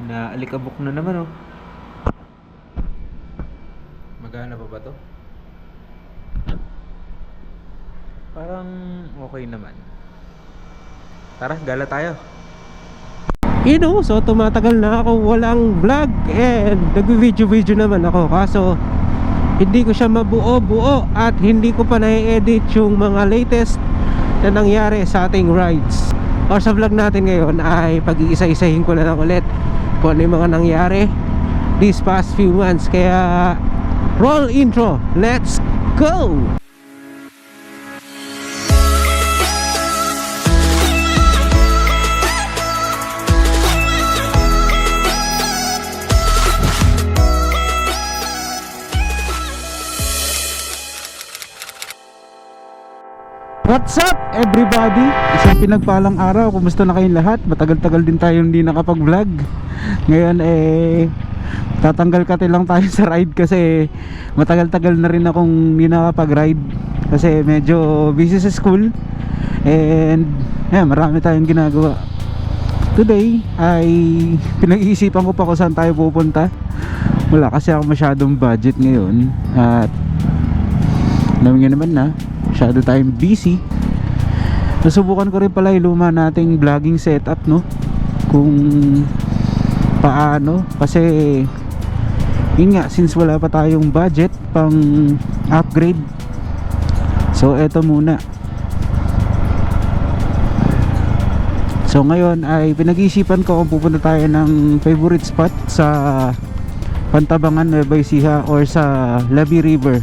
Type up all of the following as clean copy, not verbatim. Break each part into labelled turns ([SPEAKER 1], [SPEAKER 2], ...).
[SPEAKER 1] Na alikabok na naman oh. Magana pa ba to? Parang okay naman. Tara, gala tayo.
[SPEAKER 2] So tumatagal na ako walang vlog and nag-video naman ako, kaso hindi ko siya mabuo-buo at hindi ko pa na-edit yung mga latest na nangyari sa ating rides. Or sa vlog natin ngayon ay pag-iisa-isahin ko na lang ulit kung ano yung mga nangyari these past few months. Kaya roll intro, let's go! What's up everybody? Isang pinagpalang araw. Kumusta na kayong lahat? Matagal-tagal din tayo hindi nakapag-vlog. Ngayon tatanggal kati lang tayo sa ride kasi matagal-tagal na rin akong hindi nakapag-ride kasi medyo busy sa school and marami tayong ginagawa. Today ay pinag-iisipan ko pa kung saan tayo pupunta. Wala kasi ako masyadong budget ngayon at alam nyo naman na masyado tayong busy. Nasubukan ko rin pala yung luma nating vlogging setup, no, kung paano, kasi yun nga, since wala pa tayong budget pang upgrade, so eto muna. So ngayon ay pinag-iisipan ko kung pupunta tayo ng favorite spot sa Pantabangan, Nueva Ecija or sa Labi River.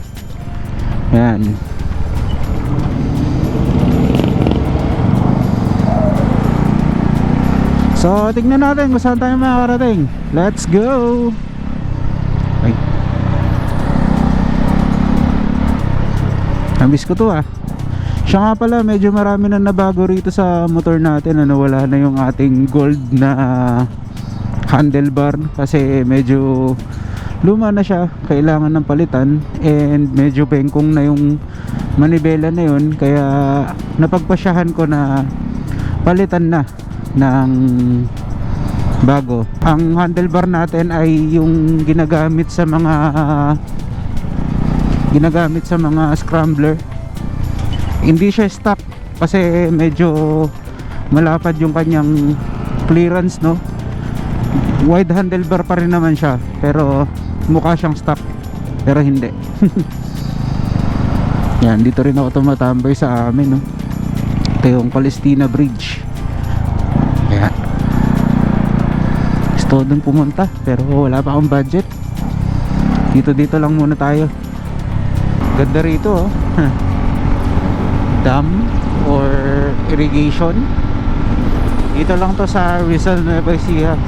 [SPEAKER 2] Yan. So tignan natin kung saan tayo makakarating. Let's go! Ay, namiss ko to ah. Siya nga pala, medyo marami na nabago rito sa motor natin. Wala na yung ating gold na handlebar kasi medyo luma na siya, kailangan ng palitan, and medyo bengkong na yung manibela na yun, kaya napagpasyahan ko na palitan na ng bago. Ang handlebar natin ay yung ginagamit sa mga scrambler. Hindi siya stock kasi medyo malapad yung kanyang clearance, no. Wide handlebar pa rin naman siya pero mukha siyang stock pero hindi. Yan, dito rin ako tumatambay sa amin, no. Ito yung Palestina Bridge. Ayan, gusto dun pumunta pero wala pa akong budget. Dito lang muna tayo. Ganda rito, oh. Dam or irrigation. Dito lang to sa Rizal, Nueva Ecija.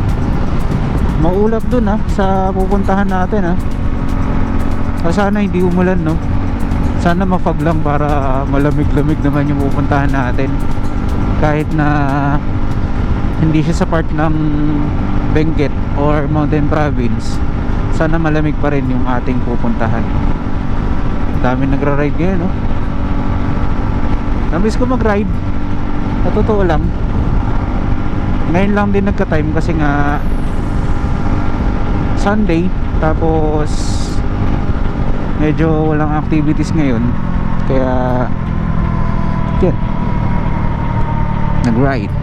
[SPEAKER 2] Maulap dun sa pupuntahan natin sana hindi umulan, no. Sana mafag lang para malamig-lamig naman yung pupuntahan natin. Kahit na hindi siya sa part ng Benguet or Mountain Province, sana malamig pa rin yung ating pupuntahan. Dami nagra-ride ngayon, no. Namiss ko mag-ride, sa totoo lang. Ngayon lang din nagka-time kasi nga Sunday, tapos medyo walang activities ngayon, kaya yan, nag-ride.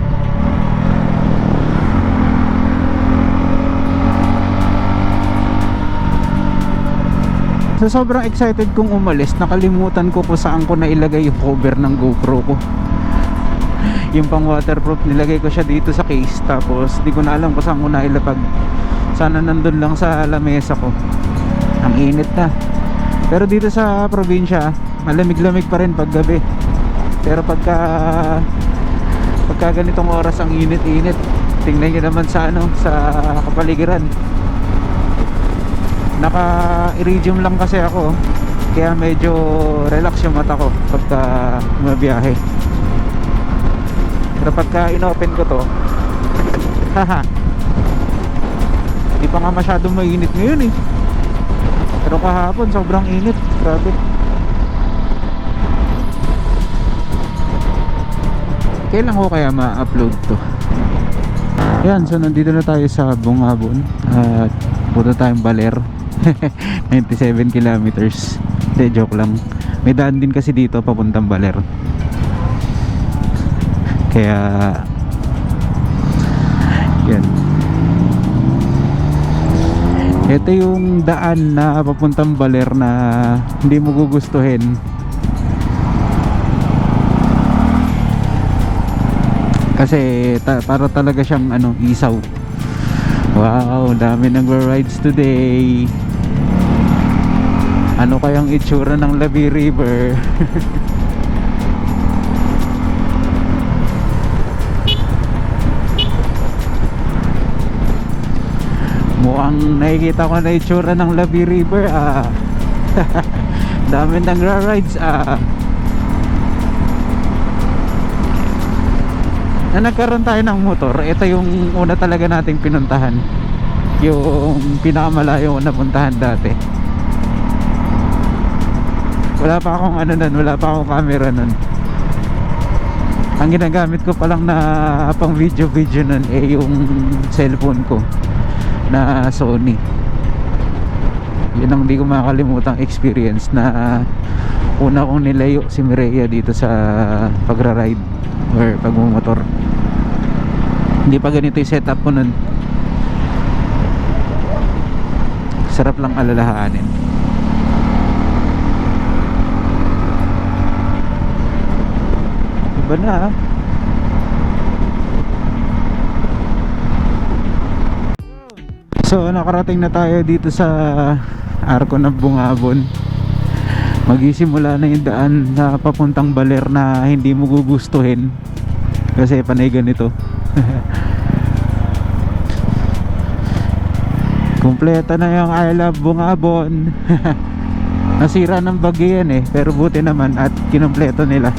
[SPEAKER 2] So sobrang excited kong umalis, nakalimutan ko kung saan ko nailagay yung cover ng GoPro ko. Yung pang waterproof, nilagay ko siya dito sa case, tapos di ko na alam kung saan ko nailapag. Sana nandun lang sa lamesa ko. Ang init na. Pero dito sa probinsya, malamig-lamig pa rin pag gabi. Pero pagka ganitong oras ang init-init, tingnan nyo naman sa kapaligiran. Naka-iridium lang kasi ako, kaya medyo relax yung mata ko pagka mabiyahe. Pero pagka inopen ko to, haha, hindi pa nga masyadong mainit ngayon eh. Pero kahapon sobrang init, grabe. Kailan ko kaya ma-upload to? Yan, so nandito na tayo sa Bungabon at punta tayong Baler. 97 kilometers. Hindi, joke lang. May daan din kasi dito papuntang Baler. Kaya yan. Ito yung daan na papuntang Baler na hindi mo gugustuhin. Kasi para talaga siyang isaw. Wow, dami ng rides today. Ano kayang itsura ng Labi River? Mukhang nakikita ko na itsura ng Labi River. Dami ng rides. Na nagkaroon tayo ng motor, ito yung una talaga nating pinuntahan. Yung pinakamalayo na puntahan dati. Wala pa akong wala pa akong camera nun. Ang ginagamit ko pa lang na pang video nun yung cellphone ko na Sony. Yun ang di ko makakalimutang experience na una kong nilayo si Mireya dito sa pagra-ride or pagmumotor. Hindi pa ganito yung setup ko nun. Sarap lang alalahanin. Iba na So nakarating na tayo dito sa Arco ng Bungabon. Magsisimula na yung daan na papuntang Baler na hindi mo gugustuhin kasi panay ganito. Kumpleta na yung I Love Bungabon. Nasira ng bagyo yan pero buti naman at kinumpleto nila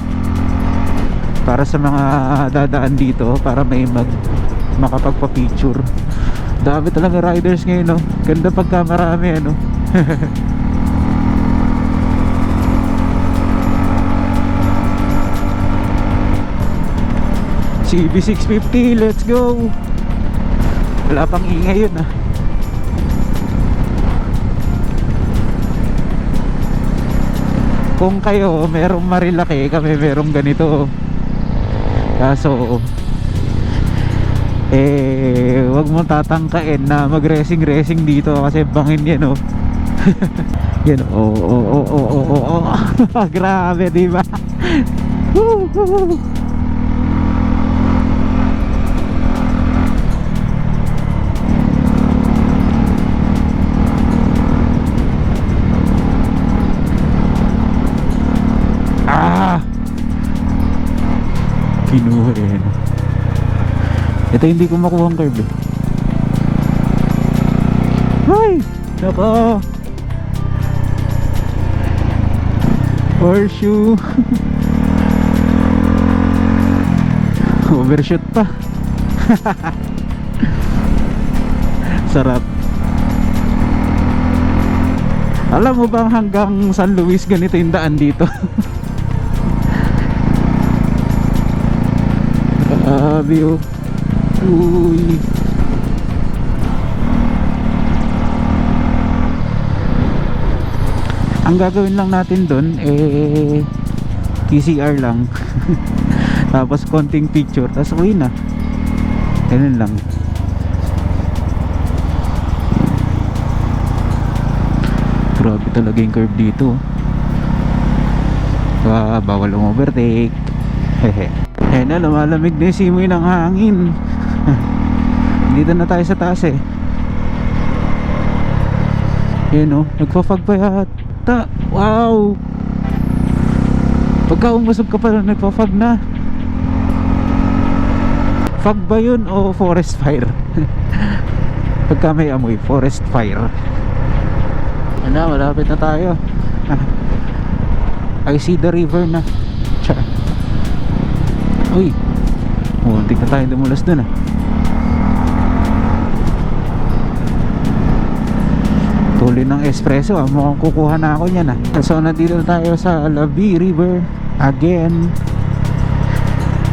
[SPEAKER 2] para sa mga dadaan dito para may makapagpa-picture. Dami talaga riders ngayon Ganda pagka marami CB650, let's go. Wala pang ingay yun Kung kayo merong Marilaki, kami merong ganito. Kaso wag mo tatangkain na mag-racing dito kasi bangin yan yan grabe diba? Kinuha ito hindi ko makuha ang curve Ay! Nako! Horseshoe Overshoot pa Sarap. Alam mo bang hanggang San Luis ganito yung daan dito? View. Uy. Ang gagawin lang natin doon TCR lang. Tapos konting picture, tapos uwi na. Ganun lang. Grabe talaga yung curve dito. Bawal overtake. Hehe. Na lumalamig na yung simoy ng hangin. Dito na tayo sa taas nagpa-fog pa yata. Wow, pagka umusog ka pa nagpa-fog na. Fog ba yun o forest fire? Pagka may amoy, forest fire. Malapit na tayo. I see the river na. Uy, muntik na tayo dumulas dun Tuloy ng espresso mukhang kukuha na ako nyan So nandito na tayo sa Labi River again.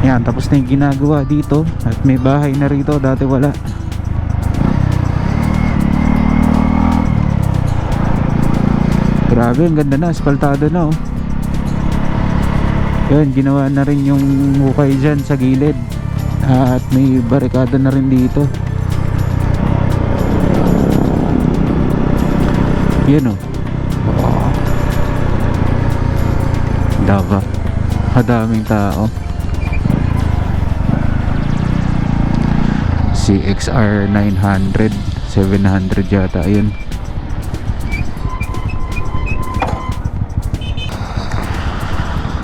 [SPEAKER 2] Yan, tapos na yung ginagawa dito. At may bahay na rito, dati wala. Grabe, ang ganda na, asfaltado na oh. Yun, ginawa na rin yung hukay dyan sa gilid. At may barikada na rin dito. Yan oh. Dava, kadaming tao. CXR 900 700 yata yun.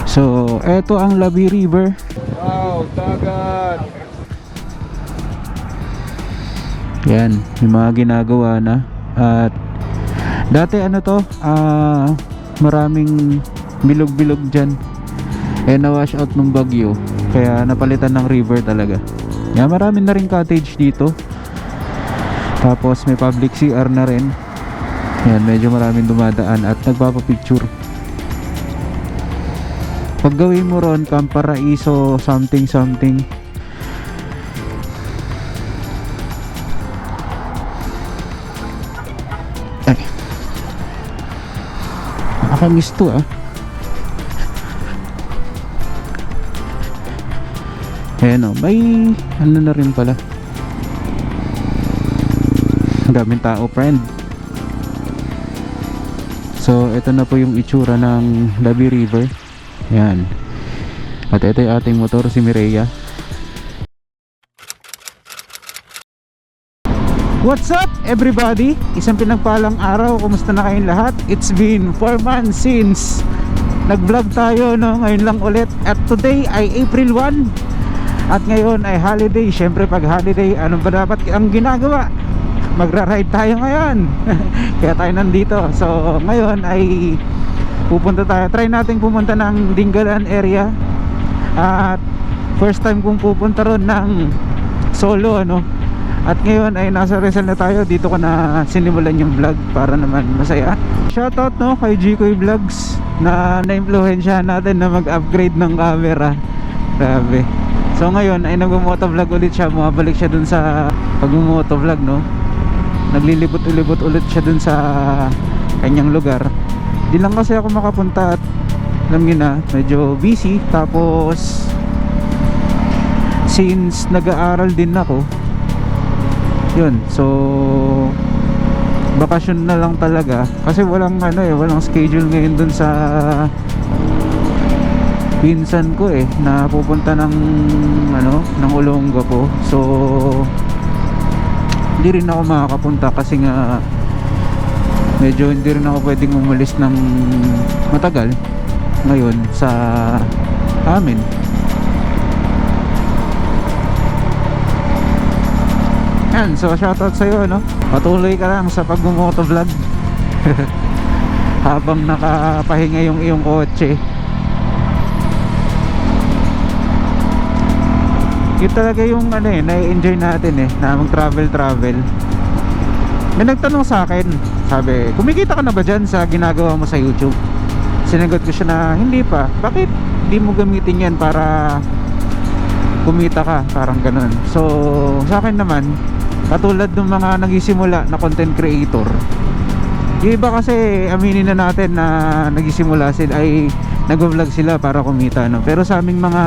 [SPEAKER 2] So eto ang Labi River.
[SPEAKER 1] Wow, dagat!
[SPEAKER 2] Yan, yung mga ginagawa na. At dati ano to, maraming bilog-bilog dyan. Na-wash out ng bagyo, kaya napalitan ng river talaga. Yan, marami na rin cottage dito. Tapos may public CR na rin. Yan, medyo maraming dumadaan at nagpapapicture. Pag gawin mo ron, Camp Paraiso something something. Ay, nakakamiss to ah. Ayan o, may ano na rin pala. Ang daming tao, friend. So ito na po yung itsura ng Labi River. Yan. At ito yung ating motor, si Mireya. What's up everybody? Isang pinagpalang araw. Kumusta na kayong lahat? It's been 4 months since nag-vlog tayo, no? Ngayon lang ulit. At today ay April 1. At ngayon ay holiday. Syempre pag holiday, ano ba dapat ang ginagawa? Magra-ride tayo ngayon. Kaya tayo nandito. So ngayon ay pupunta tayo. Try natin pumunta ng Dingalan area. At first time kong pupunta ron ng solo, ano. At ngayon ay nasa Rizal na tayo. Dito ko na sinimulan yung vlog para naman masaya. Shoutout, no, kay Gkoy Vlogs na na-influensya natin na mag-upgrade ng camera. Grabe. So ngayon ay nag-motovlog ulit siya. Bumabalik siya dun sa pag-motovlog, no. Naglilibot-ulibot ulit siya dun sa kanyang lugar. Di lang kasi ako makapunta at alam nyo na, medyo busy. Tapos since nag-aaral din ako, yun, so bakasyon na lang talaga. Kasi walang ano eh, walang schedule ngayon dun sa pinsan ko eh, na pupunta ng ano, ng Olongapo. So hindi rin ako makakapunta kasi nga medyo hindi rin ako pwedeng umalis ng matagal ngayon sa amin. Yan, so shoutout sa'yo, no? Patuloy ka lang sa pag-motovlog habang nakapahinga yung iyong kotse. Yun talaga yung ano eh, na-enjoy natin eh, na mag-travel. May nagtanong sa akin, sabi, kumikita ka na ba dyan sa ginagawa mo sa YouTube? Sinagot ko siya na, hindi pa. Bakit hindi mo gamitin yan para kumita ka? Parang ganun. So, sa akin naman, katulad ng mga nagisimula na content creator, yung iba kasi, aminin na natin na nagisimula sila ay nag-vlog sila para kumita, no? Pero sa aming mga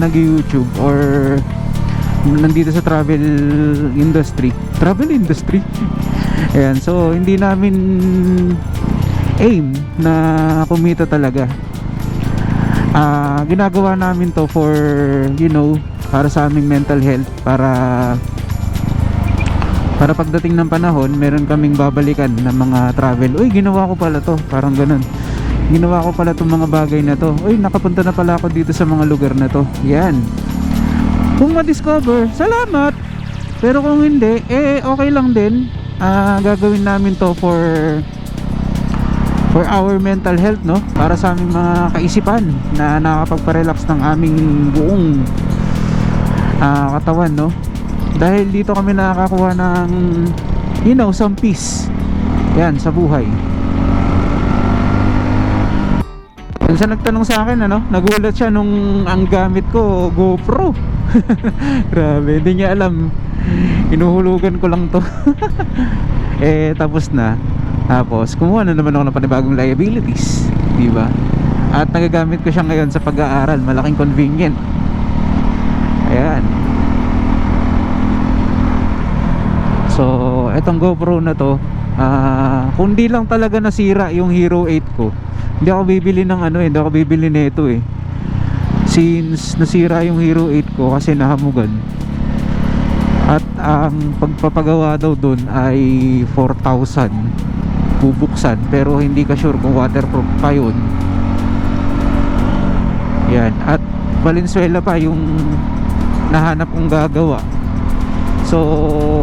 [SPEAKER 2] nag-YouTube or nandito sa travel industry ayan, so hindi namin aim na kumita talaga. Ginagawa namin to for, you know, para sa aming mental health, para pagdating ng panahon meron kaming babalikan ng mga travel. Uy, ginawa ko pala to, parang ganun. Ginawa ko pala itong mga bagay na to. Uy, nakapunta na pala ako dito sa mga lugar na to. Yan. Kung ma-discover, salamat. Pero kung hindi, okay lang din. Gagawin namin to for our mental health, no? Para sa aming mga kaisipan na nakakapagpa-relax ng aming buong katawan, no? Dahil dito kami nakakakuha ng, you know, some peace. Yan, sa buhay. Minsan nagtanong sa akin, ano, nagulat siya nung ang gamit ko GoPro. Grabe, hindi niya alam. Inuhulugan ko lang to. Eh, tapos na. Tapos, kumuha na naman ako ng panibagong liabilities, diba? At nagagamit ko siya ngayon sa pag-aaral. Malaking convenient. Ayan. So, etong GoPro na to, kung di lang talaga nasira yung Hero 8 ko, hindi ako bibili ng ano, hindi ako bibili nito eh. Since nasira yung Hero 8 ko kasi nahamugan. At ang pagpapagawa daw dun ay 4,000 bubuksan, pero hindi ka sure kung waterproof pa yun. Yan. At Valenzuela pa yung nahanap kong gagawa. So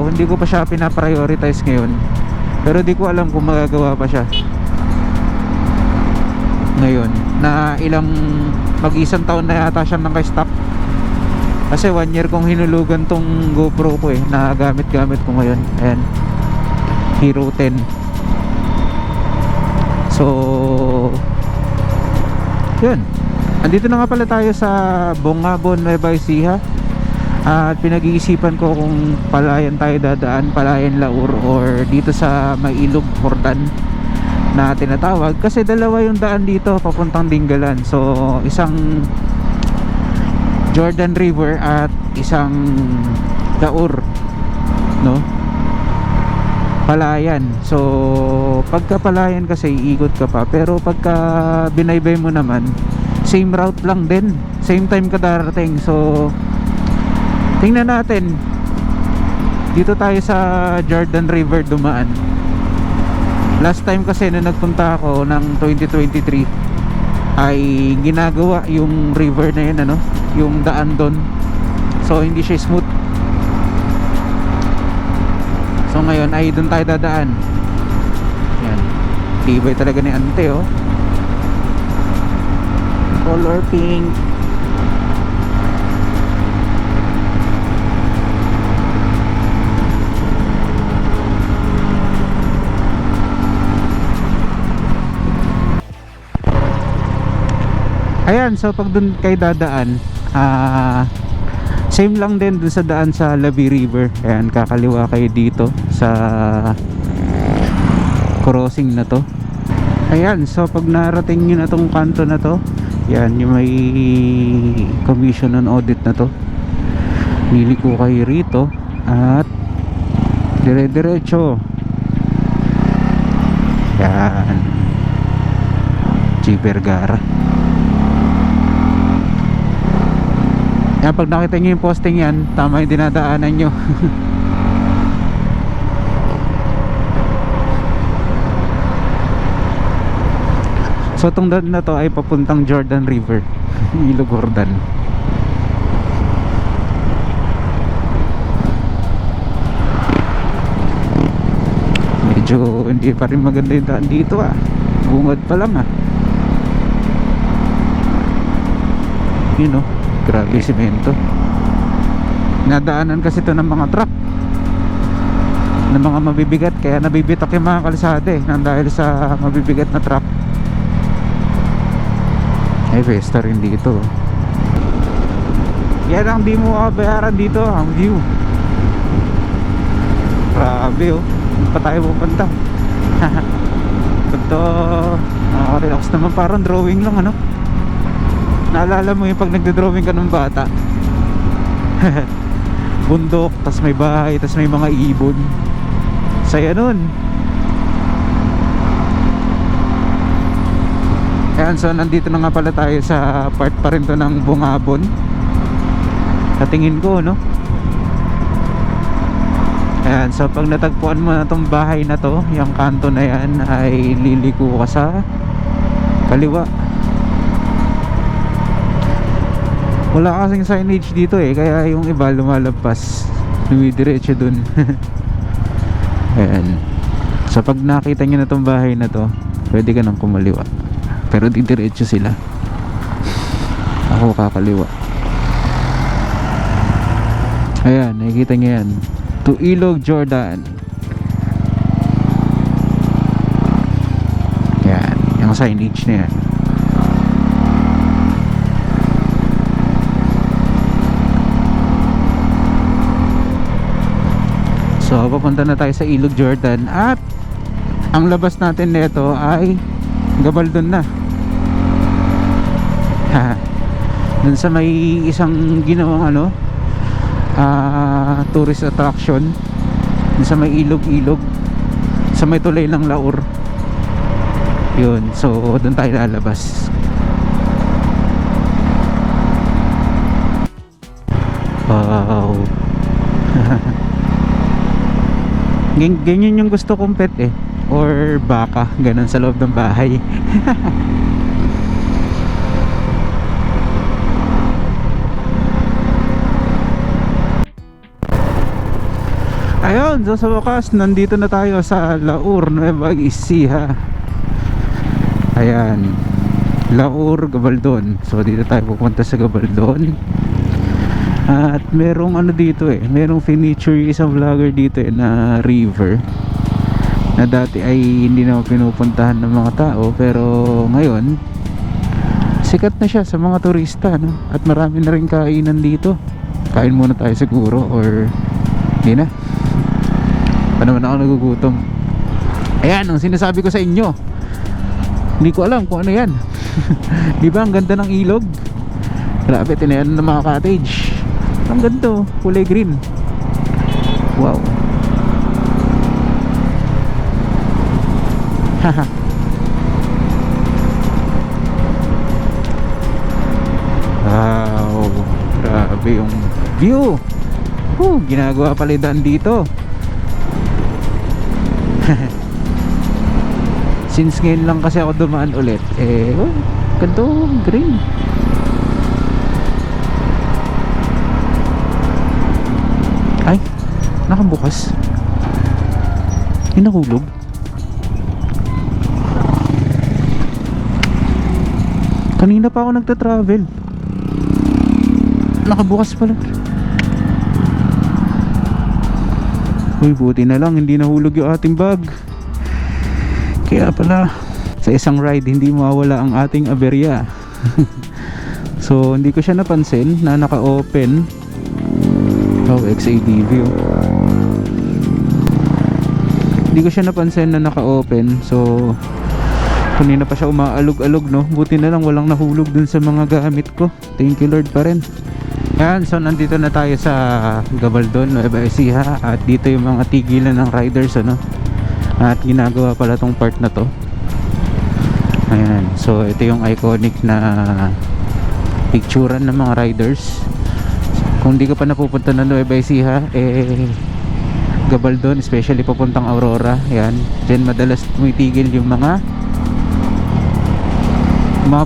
[SPEAKER 2] hindi ko pa siya pinaprioritize ngayon, pero di ko alam kung magagawa pa siya ngayon na mag-isang taon na yata siyang naka-stop. Kasi 1 year kong hinulugan tong GoPro ko eh, na gamit-gamit ko ngayon. Ayan, Hero 10. So yun, andito na nga pala tayo sa Bongabon, Nueva Ecija. At pinag-iisipan ko kung Palayan tayo dadaan, Palayan Laur, or dito sa Mailog, Hordan na tinatawag. Kasi dalawa yung daan dito papuntang Dingalan. So isang Jordan River at isang Laur, no? Palayan. So pagka Palayan kasi iikot ka pa, pero pagka binaybay mo naman, same route lang din, same time ka darating. So tingnan natin. Dito tayo sa Jordan River dumaan. Last time kasi na nagpunta ako ng 2023 ay ginagawa yung river na yun, ano, yung daan doon. So hindi siya smooth. So ngayon ay doon tayo dadaan. Yan. Tibay talaga ni ante, oh. Color pink. Ayan, so pag dun kayo dadaan, same lang din dun sa daan sa Labi River. Ayan, kakaliwa kayo dito sa crossing na to. Ayan, so pag narating nyo na tong kanto na to, yan, yung may commission on audit na to, liliko kayo rito at dire-diretso. Yan, G. Vergara. Yan, pag nakita nyo yung posting yan, tama yung dinadaanan nyo. So itong daan na to ay papuntang Jordan River, Ilog Hordan. Medyo hindi pa rin maganda yung daan dito, ah. Bungad pa lang, ah. Yun, oh. Grabe, simento. Nadaanan kasi ito ng mga truck, ng mga mabibigat, kaya nabibitak yung mga kalsada eh, nang dahil sa mabibigat na truck. Ay, Vesta rin dito. Yan ang di mo kabayaran dito, ang view. Grabe, oh. Pa tayo pupunta. Ito, relax naman, parang drawing lang, ano. Naalala mo yung pag nagdodrawing ka ng bata. Bundok, tas may bahay, tas may mga ibon. Saya nun. Ayan, so nandito na nga pala tayo sa part pa rin to ng Bongabon. Sa tingin ko, no? Ayan, so pag natagpuan mo na tong bahay na to, yung kanto na yan, ay liliko ka sa kaliwa. Wala kasing signage dito eh, kaya yung iba lumalabas, dumidiretso dun. Ayan. So pag nakita nyo na tong bahay na to, pwede ka nang kumaliwa, pero didiretso sila. Ako kakaliwa. Ayan, nakikita nyo yan, to Ilog, Jordan. Ayan, yung signage na yan. So papunta na tayo sa Ilog Jordan at ang labas natin nito ay Gabaldon na. Dun sa may isang ginawang tourist attraction dun sa may ilog-ilog sa may tulay ng Laur. Yun, so dun tayo lalabas. Wow. Ganyan yung gusto kong pet or baka, ganun sa loob ng bahay. Ayun, so sa wakas nandito na tayo sa Laur, Nueva Ecija. Ayan, Laur, Gabaldon. So dito tayo pupunta sa Gabaldon. At merong dito merong finiture isang vlogger dito na river na dati ay hindi na pinupuntahan ng mga tao, pero ngayon sikat na siya sa mga turista, no? At marami na rin kainan dito. Kain muna tayo siguro or hindi na. Pa naman ako nagugutom. Ayan, ang sinasabi ko sa inyo, hindi ko alam kung ano yan. Di ba ang ganda ng ilog? Grabe, tinayan ng mga cottage. Ang ganda, kulay green. Wow. Haha. Wow, grabe yung view. Ginagawa pala yung daan dito. Since ngayon lang kasi ako dumaan ulit, ganito, green. Ay, nakabukas. Nahulog. Kanina pa ako nagta-travel. Nakabukas pala. Uy, buti na lang hindi nahulog yung ating bag. Kaya pala sa isang ride hindi mawawala ang ating aberya. So hindi ko siya napansin na naka-open. XADV. Hindi ko siya napansin na naka-open. So kanina pa siya umaalog-alog, no? Buti na lang walang nahulog dun sa mga gamit ko. Thank you Lord pa rin. Yan, so nandito na tayo sa Gabaldon, Nueva Ecija. At dito yung mga tigilan ng riders, at ginagawa pala tong part na to. Ayan, so ito yung iconic na picturean ng mga riders. Kung di ka pa napupunta ng Nueva Ecija, Gabaldon, especially papuntang Aurora, yan, dyan madalas tumitigil yung mga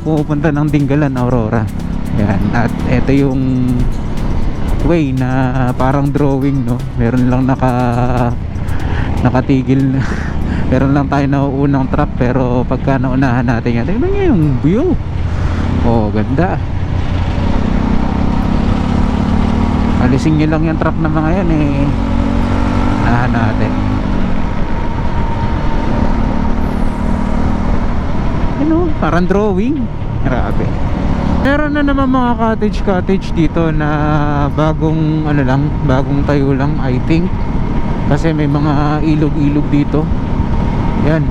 [SPEAKER 2] pupunta ng Dingalan, Aurora. Yan, at ito yung way na parang drawing, no? Meron lang nakatigil na. Meron lang tayo nauunang truck, pero pagka naunahan natin yan, tingnan nyo yung view. Ganda. Alisin nyo lang yung truck na mga yan, unahan natin. Parang drawing. Grabe. Meron na naman mga cottage dito na bagong bagong tayo lang, I think. Kasi may mga ilog-ilog dito. Yan.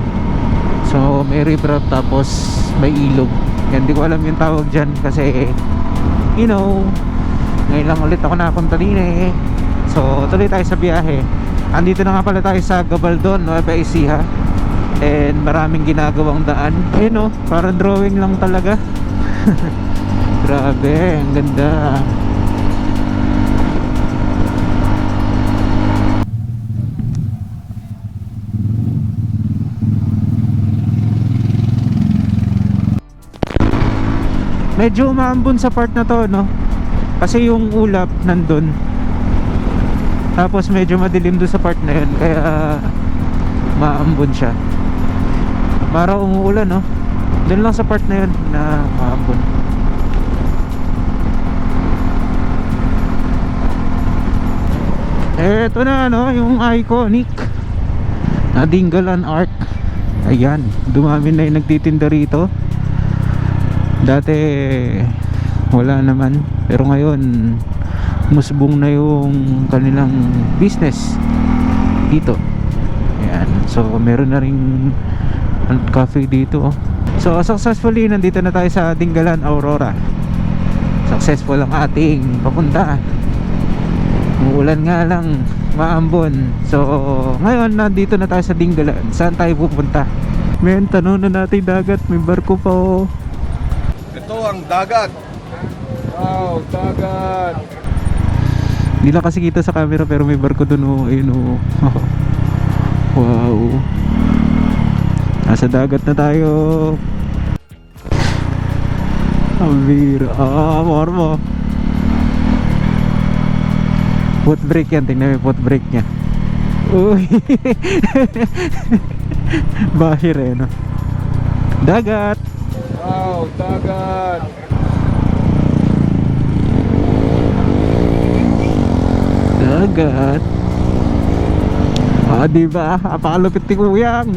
[SPEAKER 2] So may river tapos may ilog. Yan, di ko alam yung tawag dyan kasi ngayon lang ulit ako nakapunta din So tuloy tayo sa biyahe. Andito na nga pala tayo sa Gabaldon, Nueva Ecija. And maraming ginagawang daan. Parang drawing lang talaga. Grabe, ang ganda. Medyo umaambon sa part na to, no? Kasi yung ulap nandun. Tapos medyo madilim doon sa part na yun, kaya maambon siya. Parang umuulan, no? Doon lang sa part na yun na maambon. Eto na, yung iconic na Dingalan Arc. Ayan, dumami na yung nagtitinda rito. Dati wala naman, pero ngayon musbong na yung kanilang business. dito. Ayan. So meron na ring cafe dito. So successfully nandito na tayo sa Dingalan, Aurora. Successful ang ating papunta. Umuulan nga lang, maambon. So ngayon nandito na tayo sa Dingalan. Saan tayo pupunta? Men, tanong na natin dagat. May barko pa oh.
[SPEAKER 1] Ito ang dagat. Wow, dagat.
[SPEAKER 2] Hindi lang kasi kita sa camera pero may barko dun oh. Ayun oh. Wow. Nasa dagat na tayo. Ambira. Mormo. Foot brake yan. Tingnan mo yung foot brake nya. Uy. Bahir eh no. Dagat.
[SPEAKER 1] Wow, dagat.
[SPEAKER 2] Dagat. Diba? Apakalupit ni Kuyang.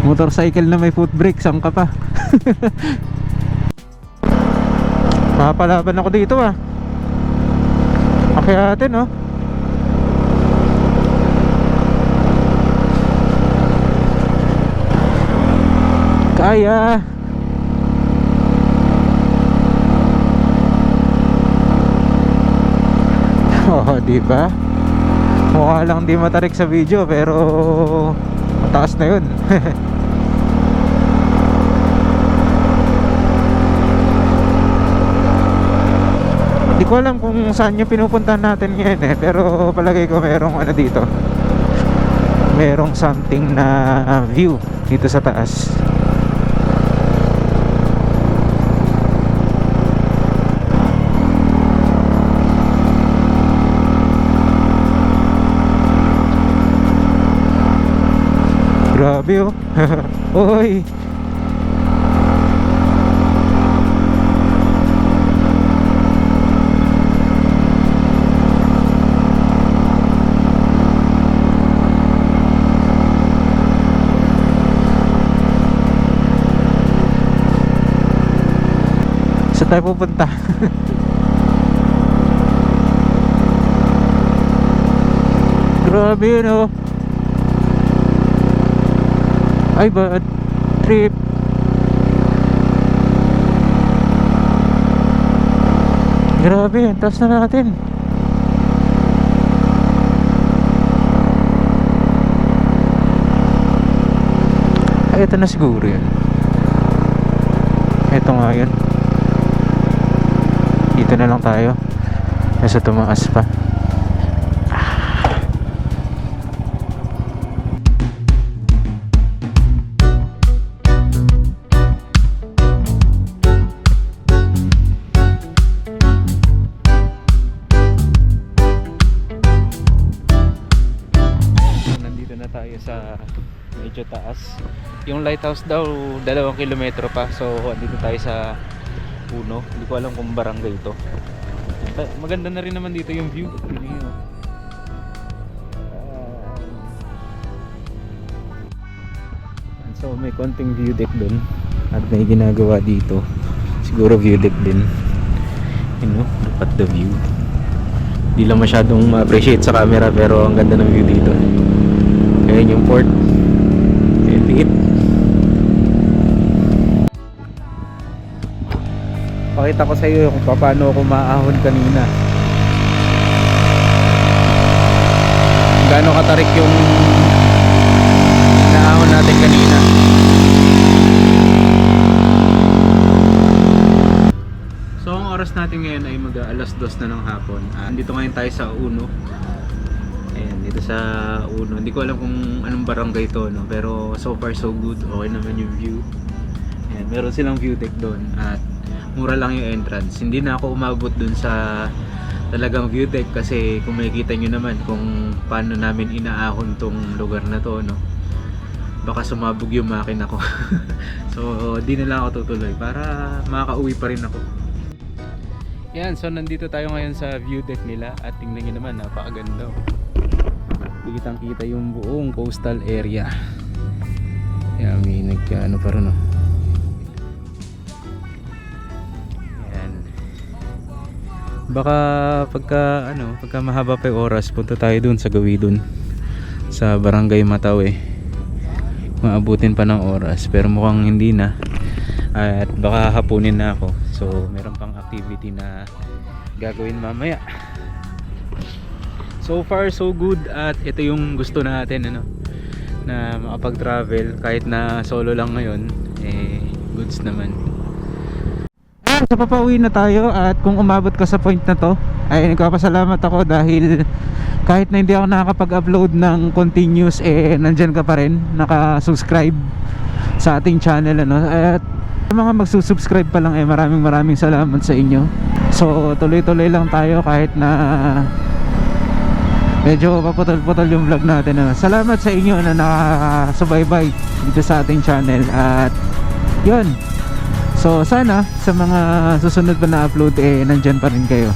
[SPEAKER 2] Motorcycle na may foot brake, saan ka pa? Papalaban ako dito ah. Akyatin oh. Kaya. Oh, diba? Mukha lang di matarik sa video pero mataas na yun. Di ko alam kung saan yung pinupuntahan natin ngayon eh. Pero palagay ko merong ano dito, merong something na view dito sa taas. Grabe oh. Oy. Saan tayo pupunta? Grabe no. Ay bad trip. Grabe, taas na natin. Ay, ito na siguro yun. Ito nga yun. Dito na lang tayo. Nasa tumaas pa. Sa medyo taas. Yung lighthouse daw 2 kilometro pa. So andito tayo sa Puno. Hindi ko alam kung barangay ito. Maganda na rin naman dito yung view. So may konting view deck dun at may ginagawa dito. Siguro view deck din. You know, look at the view. Hindi lang masyadong ma-appreciate sa camera pero ang ganda ng view dito. Ayan yung port. Ayan, liit. Pakita ko sa iyo kung paano ako maahon kanina. Gaano katarik yung naahon natin kanina. So ang oras natin ngayon ay mag-alas 2 na ng hapon. Andito ngayon tayo sa Uno. Dito sa Uno, hindi ko alam kung anong barangay ito no? Pero so far so good, okay naman yung view. Ayan, meron silang view deck doon at mura lang yung entrance. Hindi na ako umabot doon sa talagang view deck kasi kung makikita nyo naman kung paano namin inaahon tong lugar na to no? Baka sumabog yung makina ko. So di na lang ako tutuloy para makaka-uwi pa rin ako. Yan, so nandito tayo ngayon sa view deck nila at tingnan nyo naman, napakaganda. Kitang kita yung buong coastal area. Yan, may nagkaano pa rin oh. Yan. Baka pagka mahaba pa yung oras, punta tayo dun sa Gawidon, sa Barangay Matawe. Maabutin pa ng oras, pero mukhang hindi na. At baka hapunin na ako. So meron pang activity na gagawin mamaya. So far so good, at ito yung gusto natin, na makapag-travel kahit na solo lang ngayon, goods naman. So papauwi na tayo, at kung umabot ka sa point na to, ay nagpapasalamat ako dahil kahit na hindi ako nakakapag-upload ng continuous, nandyan ka pa rin, nakasubscribe sa ating channel, at sa mga magsusubscribe pa lang, maraming salamat sa inyo. So tuloy-tuloy lang tayo kahit na medyo paputol-putol yung vlog natin. Salamat sa inyo na nakasubaybay dito sa ating channel. At yun, so sana sa mga susunod pa na upload, nandyan pa rin kayo.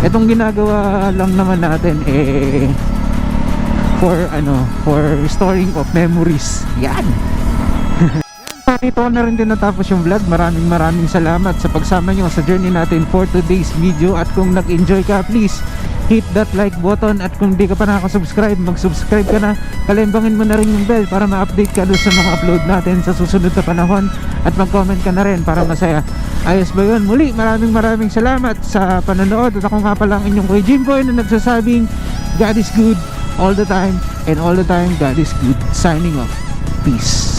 [SPEAKER 2] Itong ginagawa lang naman natin, for restoring of memories. Yan. Ito na rin din natapos yung vlog. Maraming salamat sa pagsama nyo sa journey natin for today's video. At kung nag-enjoy ka, please hit that like button. At kung di ka pa nakasubscribe, mag-subscribe ka na. Kalimbangin mo na rin yung bell para ma-update ka doon sa mga upload natin sa susunod na panahon. At mag-comment ka na rin para masaya. Ayos ba yun? Muli, maraming salamat sa panonood. At ako nga pala ang inyong Kuya Jimboy na nagsasabing God is good all the time, and all the time God is good. Signing off. Peace.